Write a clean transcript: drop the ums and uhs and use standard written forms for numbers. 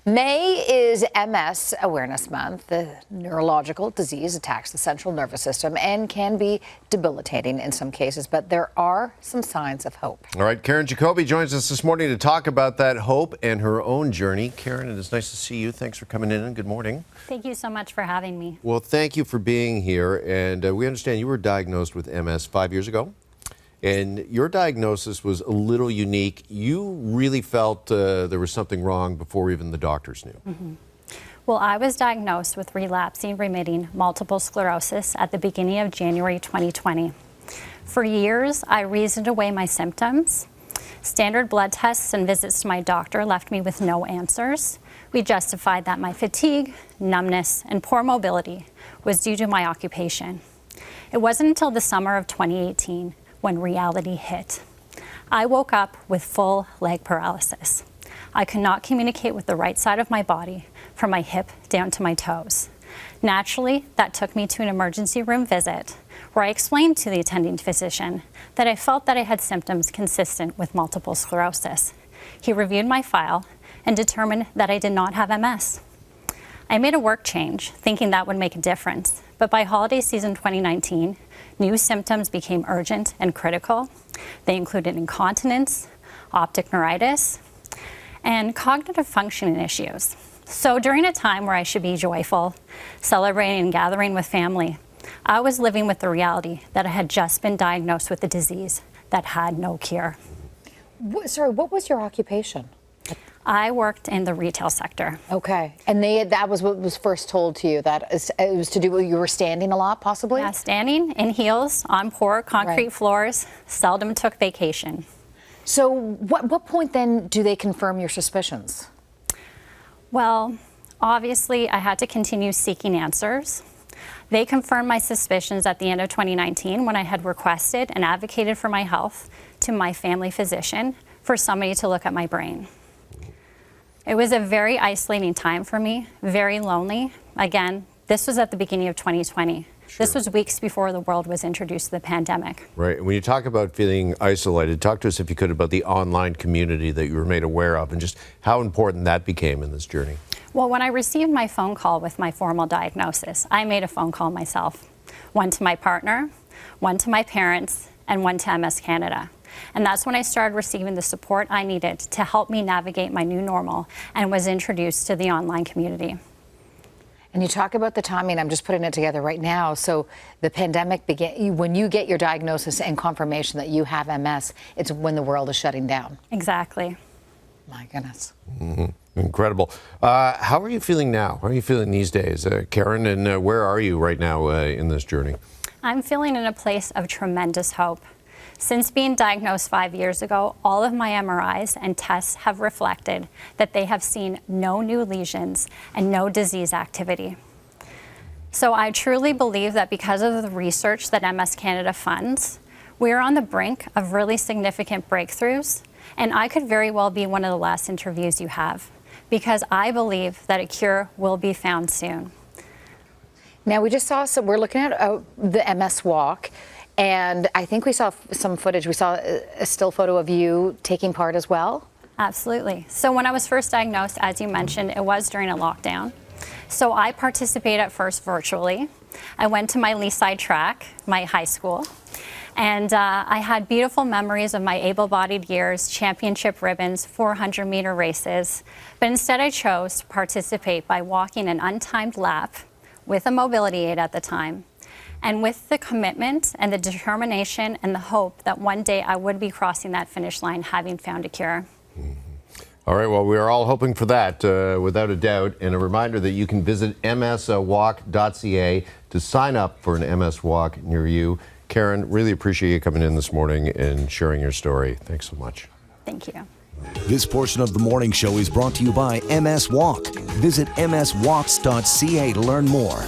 May is MS Awareness Month. The neurological disease attacks the central nervous system and can be debilitating in some cases, but there are some signs of hope. All right, Karen Jacoby joins us this morning to talk about that hope and her own journey. Karen, it is nice to see you. Thanks for coming in and good morning. Thank you so much for having me. Well, thank you for being here. And we understand you were diagnosed with MS 5 years ago. And your diagnosis was a little unique. You really felt there was something wrong before even the doctors knew. Mm-hmm. Well, I was diagnosed with relapsing remitting multiple sclerosis at the beginning of January 2020. For years, I reasoned away my symptoms. Standard blood tests and visits to my doctor left me with no answers. We justified that my fatigue, numbness, and poor mobility was due to my occupation. It wasn't until the summer of 2018 when reality hit. I woke up with full leg paralysis. I could not communicate with the right side of my body from my hip down to my toes. Naturally, that took me to an emergency room visit where I explained to the attending physician that I felt that I had symptoms consistent with multiple sclerosis. He reviewed my file and determined that I did not have MS. I made a work change, thinking that would make a difference, but by holiday season 2019, new symptoms became urgent and critical. They included incontinence, optic neuritis, and cognitive functioning issues. So during a time where I should be joyful, celebrating and gathering with family, I was living with the reality that I had just been diagnosed with a disease that had no cure. Sorry, what was your occupation? I worked in the retail sector. Okay. And that was what was first told to you, that it was to do with you were standing a lot, possibly? Yeah, standing in heels on poor concrete floors, seldom took vacation. So what point then do they confirm your suspicions? Well, obviously I had to continue seeking answers. They confirmed my suspicions at the end of 2019 when I had requested and advocated for my health to my family physician for somebody to look at my brain. It was a very isolating time for me, very lonely. Again, this was at the beginning of 2020. Sure. This was weeks before the world was introduced to the pandemic. Right. When you talk about feeling isolated, talk to us, if you could, about the online community that you were made aware of and just how important that became in this journey. Well, when I received my phone call with my formal diagnosis, I made a phone call myself. One to my partner, one to my parents, and one to MS Canada. And that's when I started receiving the support I needed to help me navigate my new normal and was introduced to the online community. And you talk about the timing, I'm just putting it together right now. So the pandemic began, when you get your diagnosis and confirmation that you have MS, it's when the world is shutting down. Exactly. My goodness. Mm-hmm. Incredible. How are you feeling now? How are you feeling these days, Karen? And where are you right now in this journey? I'm feeling in a place of tremendous hope. Since being diagnosed 5 years ago, all of my MRIs and tests have reflected that they have seen no new lesions and no disease activity. So I truly believe that because of the research that MS Canada funds, we're on the brink of really significant breakthroughs, and I could very well be one of the last interviews you have, because I believe that a cure will be found soon. Now, we just saw we're looking at the MS walk. And I think we saw some footage. We saw a still photo of you taking part as well. Absolutely. So when I was first diagnosed, as you mentioned, it was during a lockdown. So I participated at first virtually. I went to my Leaside track, my high school, and I had beautiful memories of my able-bodied years, championship ribbons, 400-meter races. But instead I chose to participate by walking an untimed lap with a mobility aid at the time, and with the commitment and the determination and the hope that one day I would be crossing that finish line having found a cure. Mm-hmm. All right, well, we are all hoping for that, without a doubt. And a reminder that you can visit mswalk.ca to sign up for an MS Walk near you. Karen, really appreciate you coming in this morning and sharing your story. Thanks so much. Thank you. This portion of the morning show is brought to you by MS Walk. Visit mswalks.ca to learn more.